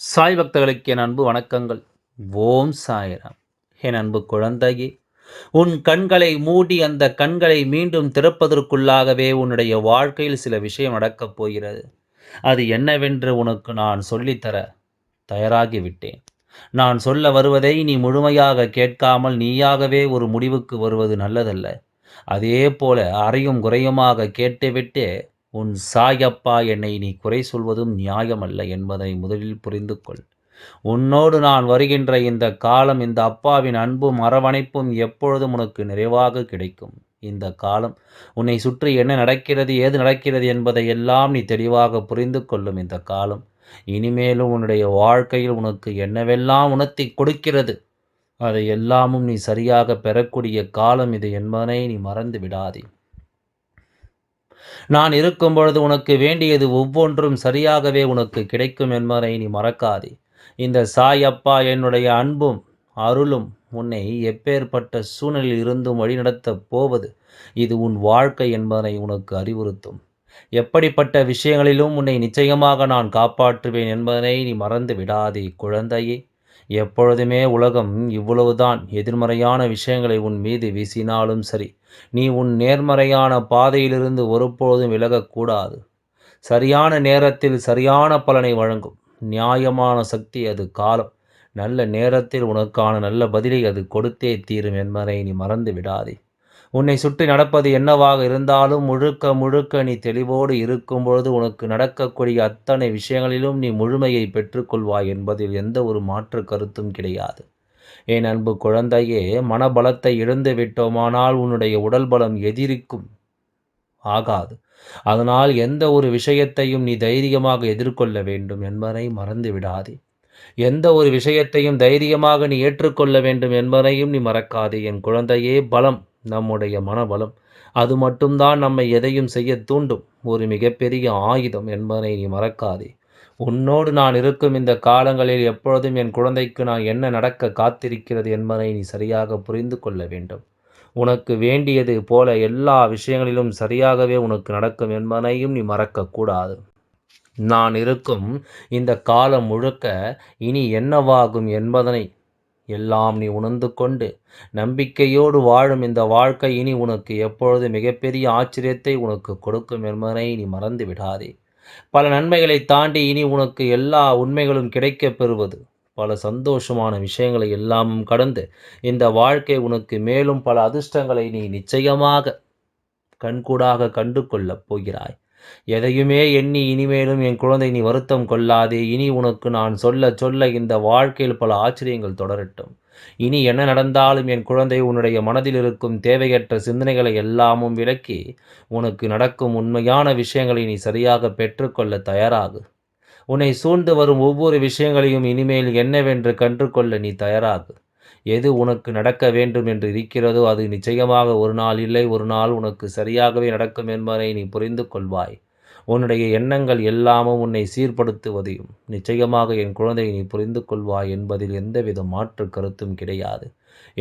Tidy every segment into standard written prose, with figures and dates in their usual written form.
சாய் பக்தர்களுக்கு என் அன்பு வணக்கங்கள். ஓம் சாய்ராம். என் அன்பு குழந்தையே, உன் கண்களை மூடி அந்த கண்களை மீண்டும் திறப்பதற்குள்ளாகவே உன்னுடைய வாழ்க்கையில் சில விஷயம் நடக்கப் போகிறது. அது என்னவென்று உனக்கு நான் சொல்லித்தர தயாராகிவிட்டேன். நான் சொல்ல வருவதை நீ முழுமையாக கேட்காமல் நீயாகவே ஒரு முடிவுக்கு வருவது நல்லதல்ல. அதேபோல அறையும் குறையுமாக கேட்டுவிட்டு உன் சாயப்பா என்னை நீ குறை சொல்வதும் நியாயமல்ல என்பதை முதலில் புரிந்து கொள். உன்னோடு நான் வருகின்ற இந்த காலம், இந்த அப்பாவின் அன்பும் அரவணைப்பும் எப்பொழுதும் உனக்கு நிறைவாக கிடைக்கும். இந்த காலம் உன்னை சுற்றி என்ன நடக்கிறது, ஏது நடக்கிறது என்பதை எல்லாம் நீ தெளிவாக புரிந்து கொள்ளும் இந்த காலம். இனிமேலும் உன்னுடைய வாழ்க்கையில் உனக்கு என்னவெல்லாம் உணர்த்திக் கொடுக்கிறது, அதை எல்லாமும் நீ சரியாக பெறக்கூடிய காலம் இது என்பதனை நீ மறந்து விடாதே. நான் இருக்கும் பொழுது உனக்கு வேண்டியது ஒவ்வொன்றும் சரியாகவே உனக்கு கிடைக்கும் என்பதை நீ மறக்காதே. இந்த சாய் அப்பா என்னுடைய அன்பும் அருளும் உன்னை எப்பேற்பட்ட சூழ்நிலையில் இருந்தும் வழிநடத்தப் போவது, இது உன் வாழ்க்கை என்பதை உனக்கு அறிவுறுத்தும். எப்படிப்பட்ட விஷயங்களிலும் உன்னை நிச்சயமாக நான் காப்பாற்றுவேன் என்பதனை நீ மறந்து விடாதே குழந்தையே. எப்பொழுதுமே உலகம் இவ்வளவுதான் எதிர்மறையான விஷயங்களை உன் மீது வீசினாலும் சரி, நீ உன் நேர்மறையான பாதையிலிருந்து ஒருபொழுதும் விலகக்கூடாது. சரியான நேரத்தில் சரியான பலனை வழங்கும் நியாயமான சக்தி அது காலம். நல்ல நேரத்தில் உனக்கான நல்ல பதிலை அது கொடுத்தே தீரும் என்பதை நீ மறந்து விடாதே. உன்னை சுற்றி நடப்பது என்னவாக இருந்தாலும் முழுக்க முழுக்க நீ தெளிவோடு இருக்கும் பொழுது உனக்கு நடக்கக்கூடிய அத்தனை விஷயங்களிலும் நீ முழுமையை பெற்றுக்கொள்வாய் என்பதில் எந்த ஒரு மாற்று கருத்தும் கிடையாது. என் அன்பு குழந்தையே, மனபலத்தை இழந்து விட்டோமானால் உன்னுடைய உடல் பலம் எதிரிக்கும் ஆகாது. அதனால் எந்த ஒரு விஷயத்தையும் நீ தைரியமாக எதிர்கொள்ள வேண்டும் என்பதை மறந்து விடாதே. எந்த ஒரு விஷயத்தையும் தைரியமாக நீ ஏற்றுக்கொள்ள வேண்டும் என்பதையும் நீ மறக்காதே. என் குழந்தையே, பலம் நம்முடைய மனபலம். அது மட்டும்தான் நம்மை எதையும் செய்ய தூண்டும் ஒரு மிகப்பெரிய ஆயுதம் என்பதை நீ மறக்காதே. உன்னோடு நான் இருக்கும் இந்த காலங்களில் எப்பொழுதும் என் குழந்தைக்கு நான் என்ன நடக்க காத்திருக்கிறது என்பதை நீ சரியாக புரிந்து கொள்ள வேண்டும். உனக்கு வேண்டியது போல எல்லா விஷயங்களிலும் சரியாகவே உனக்கு நடக்கும் என்பதையும் நீ மறக்கக்கூடாது. நான் இருக்கும் இந்த காலம் முழுக்க இனி என்னவாகும் என்பதனை எல்லாம் நீ உணர்ந்து கொண்டு நம்பிக்கையோடு வாழும் இந்த வாழ்க்கை இனி உனக்கு எப்பொழுது மிகப்பெரிய ஆச்சரியத்தை உனக்கு கொடுக்கும் என்பதனை நீ மறந்து விடாதே. பல நன்மைகளை தாண்டி இனி உனக்கு எல்லா உண்மைகளும் கிடைக்கப் பெறுவது, பல சந்தோஷமான விஷயங்களை எல்லாமும் கடந்து இந்த வாழ்க்கை உனக்கு மேலும் பல அதிர்ஷ்டங்களை நீ நிச்சயமாக கண்கூடாக கண்டு கொள்ளப் போகிறாய். எதையுமே எண்ணி இனிமேலும் என் குழந்தை நீ வருத்தம் கொள்ளாதே. இனி உனக்கு நான் சொல்ல சொல்ல இந்த வாழ்க்கையில் பல ஆச்சரியங்கள் தொடரட்டும். இனி என்ன நடந்தாலும் என் குழந்தை உன்னுடைய மனதில் இருக்கும் தேவையற்ற சிந்தனைகளை எல்லாமும் விலக்கி உனக்கு நடக்கும் உண்மையான விஷயங்களை நீ சரியாக பெற்றுக்கொள்ள தயாராகு. உன்னை சூழ்ந்து வரும் ஒவ்வொரு விஷயங்களையும் இனிமேல் என்னவென்று கற்றுக்கொள்ள நீ தயாராகு. எது உனக்கு நடக்க வேண்டும் என்று இருக்கிறதோ அது நிச்சயமாக ஒரு நாள் இல்லை ஒரு நாள் உனக்கு சரியாகவே நடக்கும் என்பதை நீ புரிந்து கொள்வாய். உன்னுடைய எண்ணங்கள் எல்லாமும் உன்னை சீர்படுத்துவதையும் நிச்சயமாக என் குழந்தை நீ புரிந்து கொள்வாய் என்பதில் எந்தவித மாற்று கருத்தும் கிடையாது.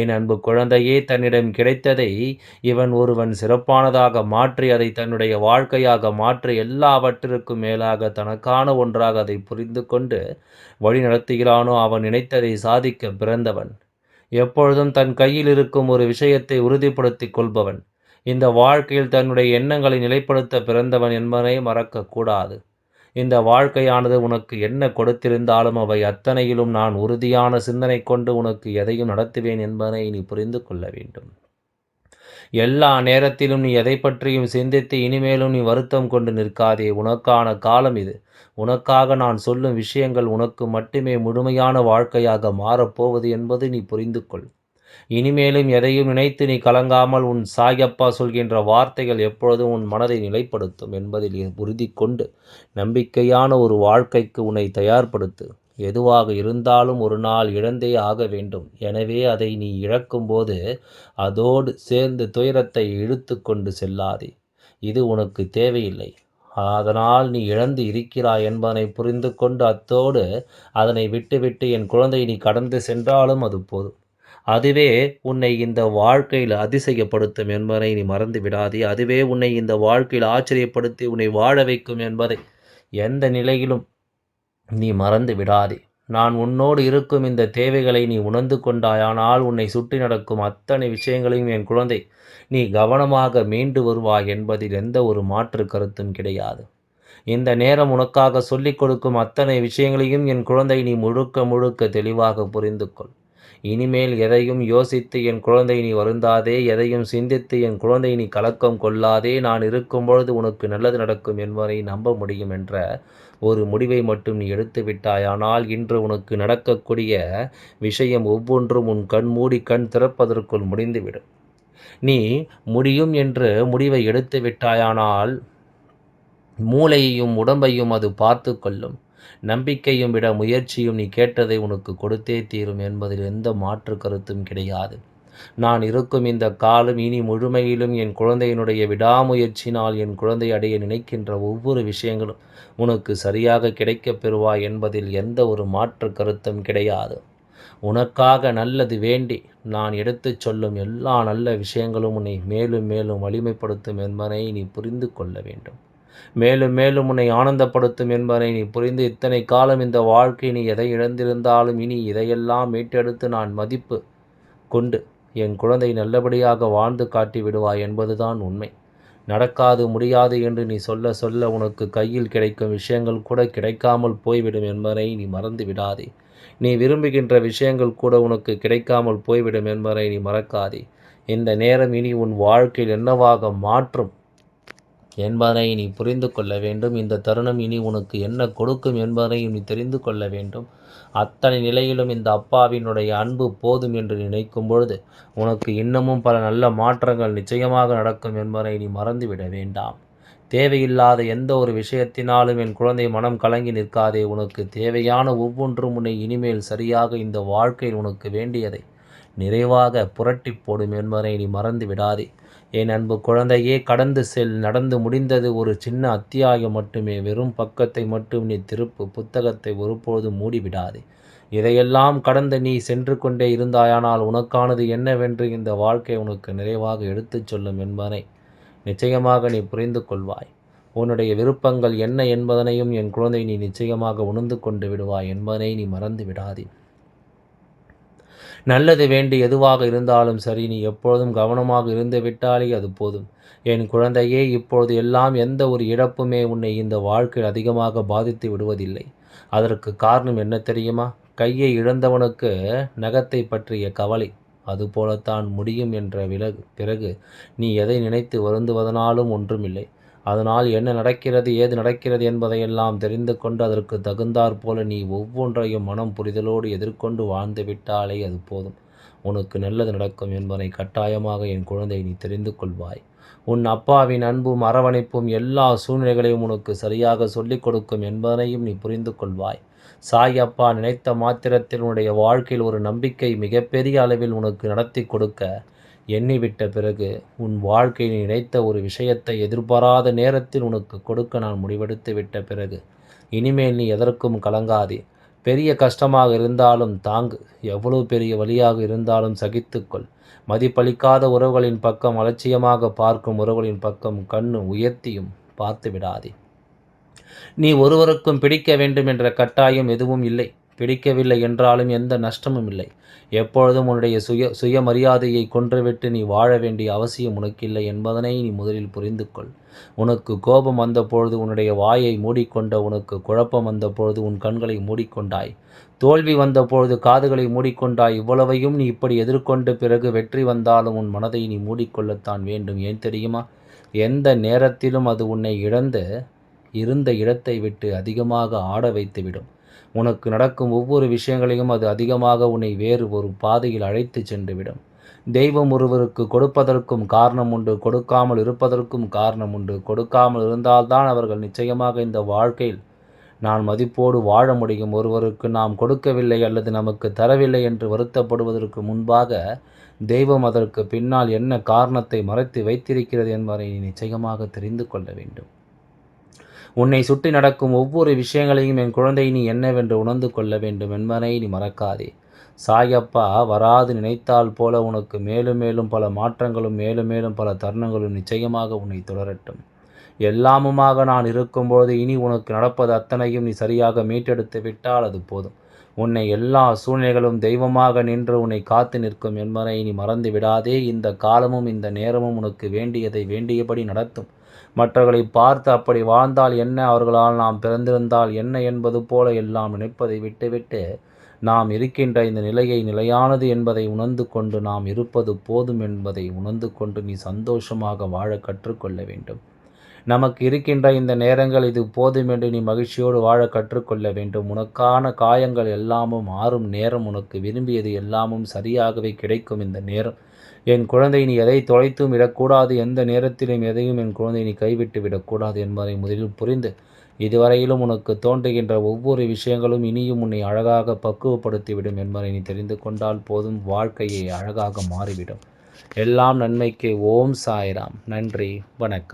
என் அன்பு குழந்தையே, தன்னிடம் கிடைத்ததை இவன் ஒருவன் சிறப்பானதாக மாற்றி அதை தன்னுடைய வாழ்க்கையாக மாற்றி எல்லாவற்றிற்கும் மேலாக தனக்கான ஒன்றாக அதை புரிந்து கொண்டு வழி நடத்துகிறானோ அவன் நினைத்ததை சாதிக்க பிறந்தவன். எப்பொழுதும் தன் கையில் இருக்கும் ஒரு விஷயத்தை உறுதிப்படுத்திக் கொள்பவன். இந்த வாழ்க்கையில் தன்னுடைய எண்ணங்களை நிலைப்படுத்த பிறந்தவன் என்பதை மறக்கக்கூடாது. இந்த வாழ்க்கையானது உனக்கு என்ன கொடுத்திருந்தாலும் அவை அத்தனையிலும் நான் உறுதியான சிந்தனை கொண்டு உனக்கு எதையும் நடத்துவேன் என்பதை நீ புரிந்து கொள்ள வேண்டும். எல்லா நேரத்திலும் நீ எதை பற்றியும் சிந்தித்து இனிமேலும் நீ வருத்தம் கொண்டு நிற்காதே. உனக்கான காலம் இது. உனக்காக நான் சொல்லும் விஷயங்கள் உனக்கு மட்டுமே முழுமையான வாழ்க்கையாக மாறப்போவது என்பது நீ புரிந்து கொள். இனிமேலும் எதையும் நினைத்து நீ கலங்காமல் உன் சாயப்பா சொல்கின்ற வார்த்தைகள் எப்பொழுதும் உன் மனதை நிலைப்படுத்தும் என்பதில் உறுதி கொண்டு நம்பிக்கையான ஒரு வாழ்க்கைக்கு உன்னை தயார்படுத்து. எதுவாக இருந்தாலும் ஒரு நாள் இழந்தே ஆக வேண்டும். எனவே அதை நீ இழக்கும்போது அதோடு சேர்ந்து துயரத்தை இழுத்து கொண்டு செல்லாதே. இது உனக்கு தேவையில்லை. அதனால் நீ இழந்து இருக்கிறாய் என்பதனை புரிந்து கொண்டு அத்தோடு அதனை விட்டுவிட்டு என் குழந்தை நீ கடந்து சென்றாலும் அது போதும். அதுவே உன்னை இந்த வாழ்க்கையில் அதிசயப்படுத்தும் என்பதை நீ மறந்து விடாதே. அதுவே உன்னை இந்த வாழ்க்கையில் ஆச்சரியப்படுத்தி உன்னை வாழ வைக்கும் என்பதை எந்த நிலையிலும் நீ மறந்து விடாதே. நான் உன்னோடு இருக்கும் இந்த தேவைகளை நீ உணர்ந்து கொண்டாயானால் உன்னை சுற்றி நடக்கும் அத்தனை விஷயங்களையும் என் குழந்தை நீ கவனமாக மீண்டு வருவாய் என்பதில் எந்த ஒரு மாற்று கருத்தும் கிடையாது. இந்த நேரம் உனக்காக சொல்லிக் கொடுக்கும் அத்தனை விஷயங்களையும் என் குழந்தை நீ முழுக்க முழுக்க தெளிவாக புரிந்து கொள். இனிமேல் எதையும் யோசித்து என் குழந்தை நீ வருந்தாதே, எதையும் சிந்தித்து என் குழந்தை நீ கலக்கம் கொள்ளாதே. நான் இருக்கும் பொழுது உனக்கு நல்லது நடக்கும் என்பதை நம்ப முடியும் என்ற ஒரு முடிவை மட்டும் நீ எடுத்து விட்டாயானால் இன்று உனக்கு நடக்கக்கூடிய விஷயம் ஒவ்வொன்றும் உன் கண் மூடி கண் திறப்பதற்குள் முடிந்துவிடும். நீ முடியும் என்று முடிவை எடுத்து விட்டாயானால் மூளையையும் உடம்பையும் அது பார்த்து கொள்ளும். நம்பிக்கையும் விட முயற்சியும் நீ கேட்டதை உனக்கு கொடுத்தே தீரும் என்பதில் எந்த மாற்று கருத்தும் கிடையாது. நான் இருக்கும் இந்த காலம் இனி முழுமையிலும் என் குழந்தையினுடைய விடாமுயற்சினால் என் குழந்தை அடைய நினைக்கின்ற ஒவ்வொரு விஷயங்களும் உனக்கு சரியாக கிடைக்கப் பெறுவாய் என்பதில் எந்த ஒரு மாற்று கருத்தும் கிடையாது. உனக்காக நல்லது வேண்டி நான் எடுத்துச் சொல்லும் எல்லா நல்ல விஷயங்களும் உன்னை மேலும் மேலும் வலிமைப்படுத்தும் என்பதை நீ புரிந்து கொள்ள வேண்டும். மேலும் மேலும் உன்னை ஆனந்தப்படுத்தும் என்பதை நீ புரிந்து இத்தனை காலம் இந்த வாழ்க்கை நீ எதை இழந்திருந்தாலும் இனி இதையெல்லாம் மீட்டெடுத்து நான் மதிப்பு கொண்டு என் குழந்தை நல்லபடியாக வாழ்ந்து காட்டி விடுவாய் என்பதுதான் உண்மை. நடக்காது முடியாது என்று நீ சொல்ல சொல்ல உனக்கு கையில் கிடைக்கும் விஷயங்கள் கூட கிடைக்காமல் போய்விடும் என்பதை நீ மறந்து விடாதே. நீ விரும்புகின்ற விஷயங்கள் கூட உனக்கு கிடைக்காமல் போய்விடும் என்பதை நீ மறக்காதே. இந்த நேரம் இனி உன் வாழ்க்கையில் என்னவாக மாற்றும் என்பதை நீ புரிந்து கொள்ள வேண்டும். இந்த தருணம் இனி உனக்கு என்ன கொடுக்கும் என்பதையும் நீ தெரிந்து கொள்ள வேண்டும். அத்தனை நிலையிலும் இந்த அப்பாவினுடைய அன்பு போதும் என்று நினைக்கும் பொழுது உனக்கு இன்னமும் பல நல்ல மாற்றங்கள் நிச்சயமாக நடக்கும் என்பதை நீ மறந்துவிட வேண்டாம். தேவையில்லாத எந்த ஒரு விஷயத்தினாலும் என் குழந்தை மனம் கலங்கி நிற்காதே. உனக்கு தேவையான ஒவ்வொன்றும் உன்னை இனிமேல் சரியாக இந்த வாழ்க்கையில் உனக்கு வேண்டியதை நிறைவாக புரட்டி போடும் என்பதை நீ மறந்து விடாதே. என் அன்பு குழந்தையே, கடந்து செல். நடந்து முடிந்தது ஒரு சின்ன அத்தியாயம் மட்டுமே. வெறும் பக்கத்தை மட்டும் நீ திருப்பு. புத்தகத்தை ஒருபொழுதும் மூடிவிடாதே. இதையெல்லாம் கடந்து நீ சென்று கொண்டே இருந்தாயானால் உனக்கானது என்னவென்று இந்த வாழ்க்கை உனக்கு நிறைவாக எடுத்துச் சொல்லும் என்பதை நிச்சயமாக நீ புரிந்து கொள்வாய். உன்னுடைய விருப்பங்கள் என்ன என்பதனையும் என் குழந்தை நீ நிச்சயமாக உணர்ந்து கொண்டு விடுவாய் என்பதை நீ மறந்து விடாதே. நல்லது வேண்டி எதுவாக இருந்தாலும் சரி, நீ எப்பொழுதும் கவனமாக இருந்து விட்டாலே அது போதும். என் குழந்தையே, இப்பொழுது எல்லாம் எந்த ஒரு இழப்புமே உன்னை இந்த வாழ்க்கையில் அதிகமாக பாதித்து விடுவதில்லை. அதற்கு காரணம் என்ன தெரியுமா? கையை இழந்தவனுக்கு நகத்தை பற்றிய கவலை அதுபோலத்தான் முடியும் என்ற பிறகு நீ எதை நினைத்து வருந்துவதனாலும் ஒன்றுமில்லை. அதனால் என்ன நடக்கிறது ஏது நடக்கிறது என்பதையெல்லாம் தெரிந்து கொண்டு அதற்கு தகுந்தாற் போல நீ ஒவ்வொன்றையும் மனம் புரிதலோடு எதிர்கொண்டு வாழ்ந்து விட்டாலே அது போதும். உனக்கு நல்லது நடக்கும் என்பதை கட்டாயமாக என் குழந்தை நீ தெரிந்து கொள்வாய். உன் அப்பாவின் அன்பும் அரவணைப்பும் எல்லா சூழ்நிலைகளையும் உனக்கு சரியாக சொல்லிக் கொடுக்கும் என்பதனையும் நீ புரிந்து கொள்வாய். சாய் அப்பா நினைத்த மாத்திரத்தில் உன்னுடைய வாழ்க்கையில் ஒரு நம்பிக்கை மிகப்பெரிய அளவில் உனக்கு நடத்தி கொடுக்க எண்ணிவிட்ட பிறகு உன் வாழ்க்கையில் நினைத்த ஒரு விஷயத்தை எதிர்பாராத நேரத்தில் உனக்கு கொடுக்க நான் முடிவெடுத்து விட்ட பிறகு இனிமேல் நீ எதற்கும் கலங்காதே. பெரிய கஷ்டமாக இருந்தாலும் தாங்கு. எவ்வளவு பெரிய வழியாக இருந்தாலும் சகித்துக்கொள். மதிப்பளிக்காத உறவுகளின் பக்கம் அலட்சியமாக பார்க்கும் உறவுகளின் பக்கம் கண்ணு உயர்த்தியும் பார்த்து விடாதே. நீ ஒருவருக்கும் பிடிக்க வேண்டும் என்ற கட்டாயம் எதுவும் இல்லை. பிடிக்கவில்லை என்றாலும் எந்த நஷ்டமும் இல்லை. எப்பொழுதும் உன்னுடைய சுயமரியாதையை கொன்றுவிட்டு நீ வாழ வேண்டிய அவசியம் உனக்கில்லை என்பதனை நீ முதலில் புரிந்து கொள். உனக்கு கோபம் வந்தபொழுது உன்னுடைய வாயை மூடிக்கொண்ட, உனக்கு குழப்பம் வந்தபொழுது உன் கண்களை மூடிக்கொண்டாய், தோல்வி வந்தபொழுது காதுகளை மூடிக்கொண்டாய். இவ்வளவையும் நீ இப்படி எதிர்கொண்ட பிறகு வெற்றி வந்தாலும் உன் மனதை நீ மூடிக்கொள்ளத்தான் வேண்டும். ஏன் தெரியுமா? எந்த நேரத்திலும் அது உன்னை இழந்து இருந்த இடத்தை விட்டு அதிகமாக ஆட வைத்துவிடும். உனக்கு நடக்கும் ஒவ்வொரு விஷயங்களையும் அது அதிகமாக உன்னை வேறு ஒரு பாதையில் அழைத்து சென்றுவிடும். தெய்வம் ஒருவருக்கு கொடுப்பதற்கும் காரணம் உண்டு, கொடுக்காமல் இருப்பதற்கும் காரணம் உண்டு. கொடுக்காமல் இருந்தால்தான் அவர்கள் நிச்சயமாக இந்த வாழ்க்கையில் நான் மதிப்போடு வாழ முடியும். ஒருவருக்கு நாம் கொடுக்கவில்லை அல்லது நமக்கு தரவில்லை என்று வருத்தப்படுவதற்கு முன்பாக தெய்வம் அதற்கு பின்னால் என்ன காரணத்தை மறைத்து வைத்திருக்கிறது என்பதை நிச்சயமாக தெரிந்து கொள்ள வேண்டும். உன்னை சுற்றி நடக்கும் ஒவ்வொரு விஷயங்களையும் என் குழந்தை நீ என்னவென்று உணர்ந்து கொள்ள வேண்டும் என்பதை நீ மறக்காதே. சாயப்பா வராது நினைத்தால் போல உனக்கு மேலும் மேலும் பல மாற்றங்களும் மேலும் மேலும் பல தருணங்களும் நிச்சயமாக உன்னை தொடரட்டும். எல்லாமுமாக நான் இருக்கும்போது இனி உனக்கு நடப்பது அத்தனையும் நீ சரியாக மீட்டெடுத்து விட்டால் அது போதும். உன்னை எல்லா சூழ்நிலைகளும் தெய்வமாக நின்று உன்னை காத்து நிற்கும் என்பதை நீ மறந்து விடாதே. இந்த காலமும் இந்த நேரமும் உனக்கு வேண்டியதை வேண்டியபடி நடத்தும். மற்றவர்களை பார்த்து அப்படி வாழ்ந்தால் என்ன, அவர்களால் நாம் பிறந்திருந்தால் என்ன என்பது போல எல்லாம் நினைப்பதை விட்டுவிட்டு நாம் இருக்கின்ற இந்த நிலையை நிலையானது என்பதை உணர்ந்து கொண்டு நாம் இருப்பது போதும் என்பதை உணர்ந்து கொண்டு நீ சந்தோஷமாக வாழ கற்றுக்கொள்ள வேண்டும். நமக்கு இருக்கின்ற இந்த நேரங்கள் இது போதும் என்று நீ மகிழ்ச்சியோடு வாழ கற்றுக்கொள்ள வேண்டும். உனக்கான காயங்கள் எல்லாமும் மாறும் நேரம், உனக்கு விரும்பியது எல்லாமும் சரியாகவே கிடைக்கும் இந்த நேரம். என் குழந்தை, நீ எதை தொலைத்தும் விடக்கூடாது. எந்த நேரத்திலும் எதையும் என் குழந்தை நீ கைவிட்டு விடக்கூடாது என்பதை முதலில் புரிந்து, இதுவரையிலும் உனக்கு தோன்றுகின்ற ஒவ்வொரு விஷயங்களும் இனியும் உன்னை அழகாக பக்குவப்படுத்திவிடும் என்பதை நீ தெரிந்து கொண்டால் போதும். வாழ்க்கையை அழகாக மாறிவிடும். எல்லாம் நன்மைக்கு. ஓம் சாய்ராம். நன்றி. வணக்கம்.